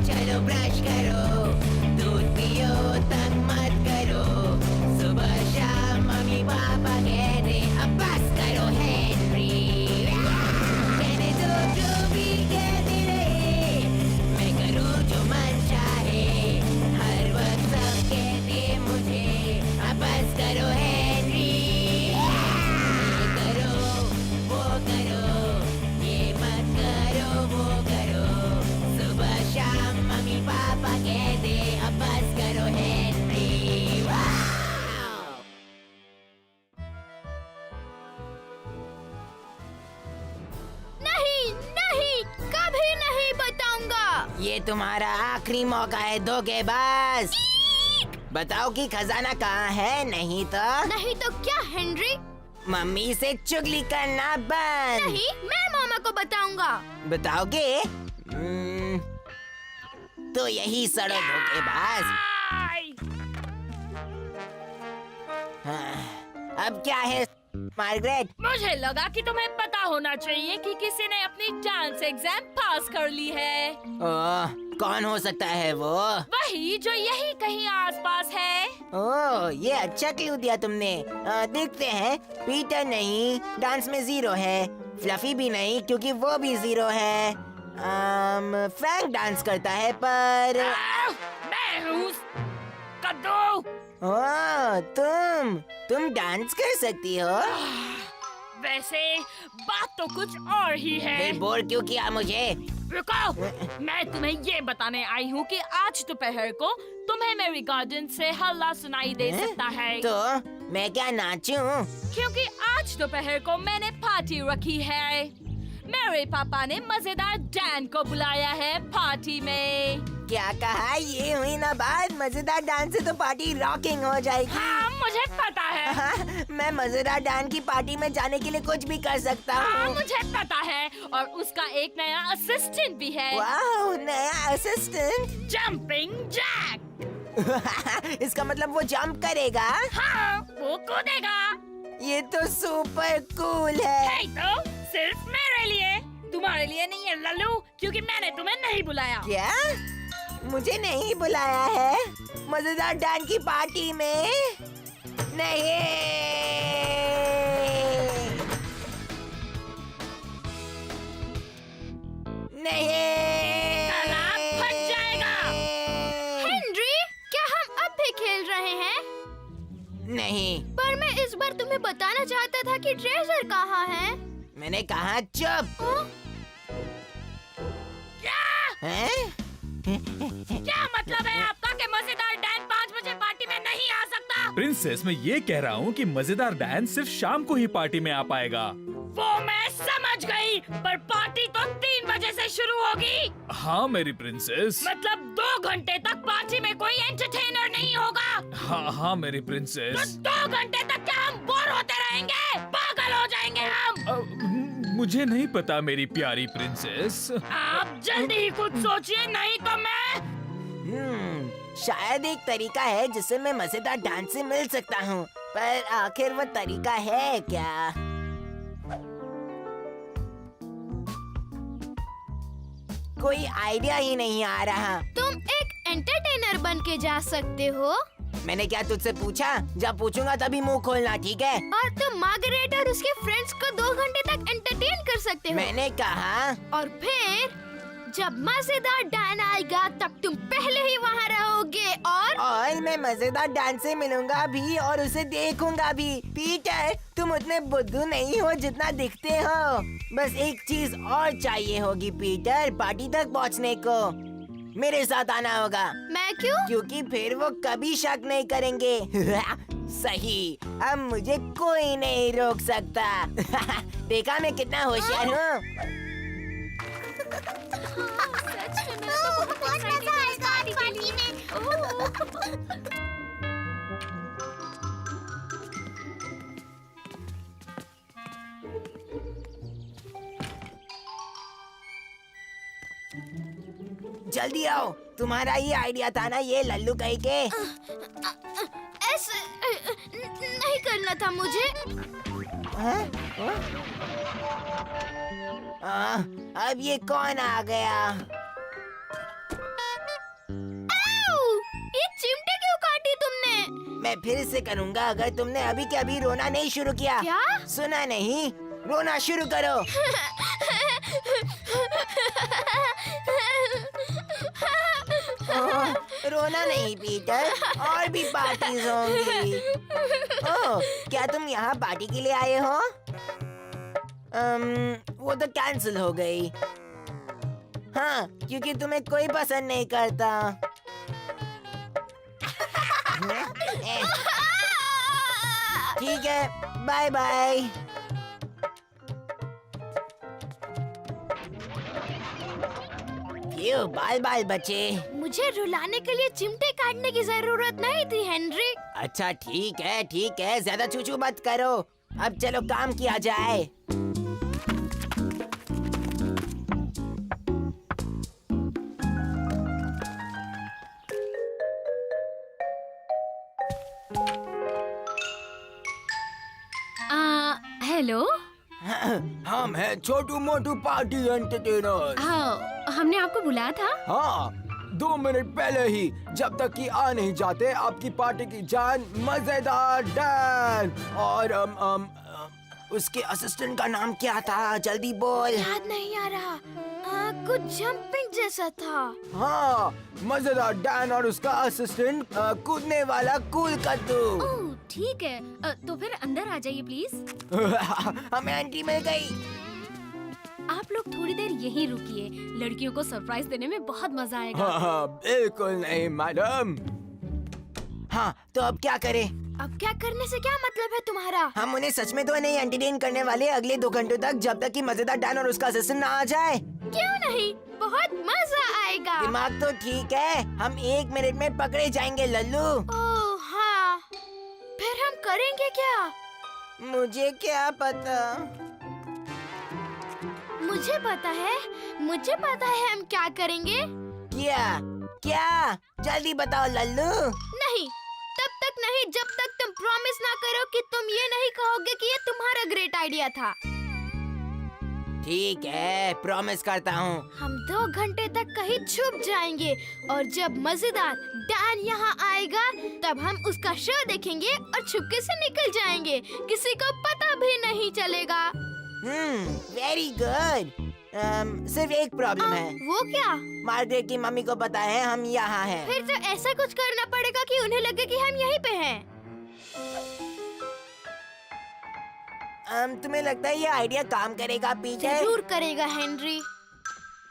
चलो ब्रश करो, दूध पियो, तंग मत करो, सुबह शाम मम्मी पापा कहते अब बस करो हेनरी। कहने दो जो भी कहते रहे, मैं करूँ जो मन चाहे, हर वक्त सब कहते मुझे अब बस करो हेनरी। ये करो वो करो, ये मत करो वो करो, सुबह शाम मम्मी पापा कहते अब बस करो हेनरी। वाव! नहीं नहीं, कभी नहीं बताऊंगा। ये तुम्हारा आखिरी मौका है धोखेबाज। बताओ कि खजाना कहाँ है, नहीं तो नहीं तो क्या हेनरी? मम्मी से चुगली करना बंद। नहीं, मैं मामा को बताऊंगा। बताओगे? तो यही सड़ो धोखेबाज। हाँ, अब क्या है मार्गरेट? मुझे लगा कि तुम्हें पता होना चाहिए कि किसी ने अपनी डांस एग्जाम पास कर ली है। ओह, कौन हो सकता है वो? वही जो यही कहीं आसपास है। ओह, ये अच्छा क्लू दिया तुमने। देखते हैं। पीटर नहीं, डांस में 0 है। फ्लफी भी नहीं क्योंकि वो भी 0 है। फ्रैंक डांस करता है पर मैं हूँ कद्दू। ओह, तुम डांस कर सकती हो? वैसे बात तो कुछ और ही है। फिर बोल क्यों किया मुझे? रुको, मैं तुम्हें ये बताने आई हूँ कि आज दोपहर को तुम्हें मेरी गार्डन से हल्ला सुनाई दे सकता है। तो मैं क्या नाचूं? क्योंकि आज दोपहर को मैंने पार्टी रखी है। मेरे पापा ने मजेदार डैन को बुलाया है पार्टी में। क्या कहा? ये हुई ना बात, मजेदार डांस से तो पार्टी रॉकिंग हो जाएगी। हाँ, मुझे पता है। हाँ, मैं मजेदार डांस की पार्टी में जाने के लिए कुछ भी कर सकता हाँ, हूँ। मुझे पता है। और उसका एक नया असिस्टेंट भी है। वाह, नया असिस्टेंट। Jumping Jack. इसका मतलब वो जंप करेगा? हाँ, वो कूदेगा। ये तो सुपर कूल है। है तो सिर्फ मेरे लिए, तुम्हारे लिए नहीं है लल्लू, क्योंकि मैंने तुम्हें नहीं बुलाया। क्या? मुझे नहीं बुलाया है मजेदार डांस की पार्टी में? नहीं। नहीं। तालाब फट जाएगा। हेनरी, क्या हम अब भी खेल रहे हैं? नहीं। पर मैं इस बार तुम्हें बताना चाहता था कि ट्रेजर कहाँ है। मैंने कहा चुप। हाँ? हैं? क्या मतलब है आपका कि मजेदार डैन 5 बजे पार्टी में नहीं आ सकता? प्रिंसेस, मैं ये कह रहा हूँ कि मजेदार डैन सिर्फ शाम को ही पार्टी में आ पाएगा। वो मैं समझ गई, पर पार्टी तो 3 बजे से शुरू होगी। हाँ मेरी प्रिंसेस। मतलब 2 घंटे तक पार्टी में कोई एंटरटेनर नहीं होगा। हाँ हाँ मेरी तो प्रिंसेस। 2 घंटे तक क्या हम बोर होते रहेंगे? पागल हो जाएंगे हम। मुझे नहीं पता मेरी प्यारी प्रिंसेस। आप जल्दी ही कुछ सोचिए, नहीं तो मैं। शायद एक तरीका है जिससे मैं मजेदार डांस से मिल सकता हूँ, पर आखिर वो तरीका है क्या? कोई आइडिया ही नहीं आ रहा। तुम एक एंटरटेनर बन के जा सकते हो। मैंने क्या तुझसे पूछा? जब पूछूंगा तभी मुंह खोलना, ठीक है? और तुम मार्गरेट और उसके फ्रेंड्स को 2 घंटे तक एंटरटेन कर सकते हो। मैंने कहा। और फिर जब मजेदार डैन आएगा तब तुम पहले ही वहाँ रहोगे और मैं मजेदार डांस से मिलूंगा भी और उसे देखूंगा भी। पीटर, तुम उतने बुद्धू नहीं हो जितना दिखते हो। बस एक चीज और चाहिए होगी पीटर, पार्टी तक पहुंचने को। मेरे साथ आना होगा। मैं क्यों? क्योंकि फिर वो कभी शक नहीं करेंगे। सही, अब मुझे कोई नहीं रोक सकता। देखा मैं कितना होशियार हूँ। सच में बहुत मजा आएगा पार्टी में। जल्दी आओ, तुम्हारा ही आइडिया था ना ये लल्लू कहीं के। ऐसे नहीं करना था मुझे। अब ये कौन आ गया? मैं फिर से करूँगा अगर तुमने अभी के अभी रोना नहीं शुरू किया। क्या? सुना नहीं? रोना शुरू करो। ओह, रोना नहीं पीटर, और भी पार्टीज होंगी। ओह, क्या तुम यहाँ पार्टी के लिए आए हो? वो तो कैंसिल हो गई। हाँ, क्योंकि तुम्हें कोई पसंद नहीं करता। ठीक है, बाय बाय। क्यों बाल बाल बचे? मुझे रुलाने के लिए चिमटे काटने की जरूरत नहीं थी हेनरी। अच्छा ठीक है, ज्यादा चूचू मत करो। अब चलो काम किया जाए। हेलो। हम हैं छोटू मोटू पार्टी एंटरटेनर। हाँ, हमने आपको बुलाया था। हाँ, 2 मिनट पहले ही। जब तक कि आ नहीं जाते आपकी पार्टी की जान मजेदार डैन और उसके असिस्टेंट का नाम क्या था? जल्दी बोल। याद नहीं आ रहा। कुछ जंपिंग जैसा था। हाँ, मजेदार डैन और उसका असिस्टेंट कूदने वाला कूल कद्दू। ओह, ठीक है। तो फिर अंदर आ जाइए प्लीज। हमें आंटी मिल गई। आप लोग थोड़ी देर यहीं रुकिए। लड़कियों को सरप्राइज देने में बहुत मजा आएगा। हाँ, बिल्कुल नहीं मैडम। हाँ, तो अब क्या करें? अब क्या करने से क्या मतलब है तुम्हारा? हम उन्हें सच में तो नहीं एंटरटेन करने वाले अगले 2 घंटों तक, जब तक कि मजेदार डैन और उसका असिस्टेंट ना आ जाए। क्यों नहीं, बहुत मजा आएगा। दिमाग तो ठीक है, हम 1 मिनट में पकड़े जाएंगे लल्लू। ओह हाँ, फिर हम करेंगे क्या? मुझे क्या पता। मुझे पता है हम क्या करेंगे। क्या जल्दी बताओ लल्लू। नहीं, तब तक नहीं जब तक तुम प्रॉमिस ना करो कि तुम ये नहीं कहोगे कि ये तुम्हारा ग्रेट आइडिया था। ठीक है, प्रॉमिस करता हूँ। हम 2 घंटे तक कहीं छुप जाएंगे और जब मजेदार डैन यहाँ आएगा तब हम उसका शो देखेंगे और छुपके से निकल जाएंगे। किसी को पता भी नहीं चलेगा। Very good. सिर्फ एक प्रॉब्लम है। वो क्या? मार्गरेट की मम्मी को पता है हम यहाँ हैं। फिर तो ऐसा कुछ करना पड़ेगा कि उन्हें लगे कि हम यहीं पे हैं। तुम्हें लगता है ये आइडिया काम करेगा पीटर? जरूर करेगा हेनरी।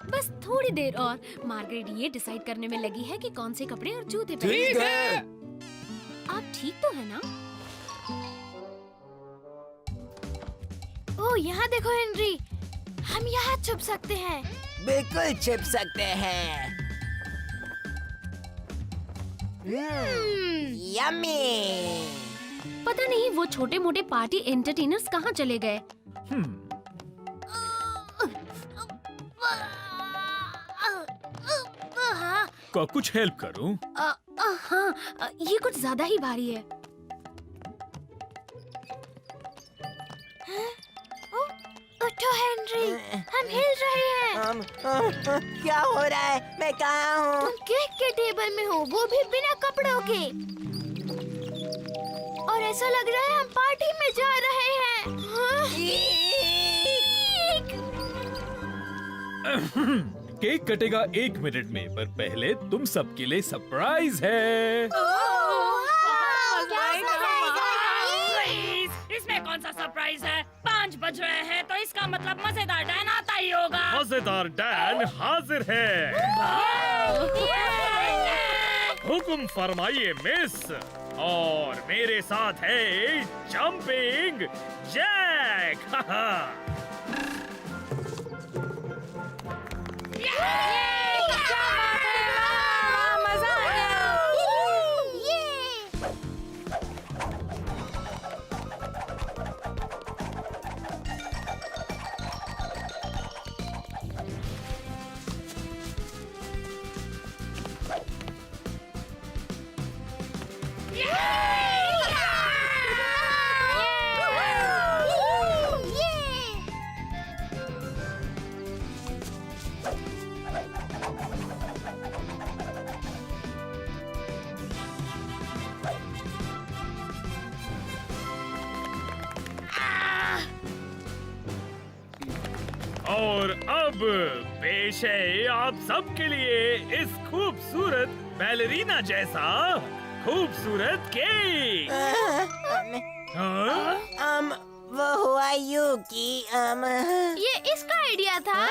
बस थोड़ी देर और। मार्गरेट ये डिसाइड करने में लगी है कि कौन से कपड़े और जूते पहने। ठीक है। आप ठीक तो है ना? ओह यहाँ देखो हेनरी, हम यहाँ छुप सकते हैं। बिल्कुल छिप सकते हैं। यम्मी। पता नहीं वो छोटे मोटे पार्टी एंटरटेनर्स कहाँ चले गए। को कुछ हेल्प करूं? हाँ, ये कुछ ज्यादा ही भारी है। उठो हेनरी, हम हिल रहे हैं। क्या हो रहा है? मैं कहाँ हूँ? तुम केक के टेबल में हो, वो भी बिना कपड़ों के। और ऐसा लग रहा है हम पार्टी में जा रहे हैं। केक कटेगा 1 मिनट में, पर पहले तुम सबके लिए सरप्राइज है। इसमें कौन सा सरप्राइज है? 5 बज रहे हैं तो इसका मतलब मजेदार डैन आता ही होगा। मजेदार डैन हाजिर है। हुक्म फरमाइए मिस। और मेरे साथ है जंपिंग जैक। और अब पेश है आप सबके लिए इस खूबसूरत बैलरीना जैसा खूबसूरत केक। हाँ? वो हुआ यूं कि ये इसका आइडिया था।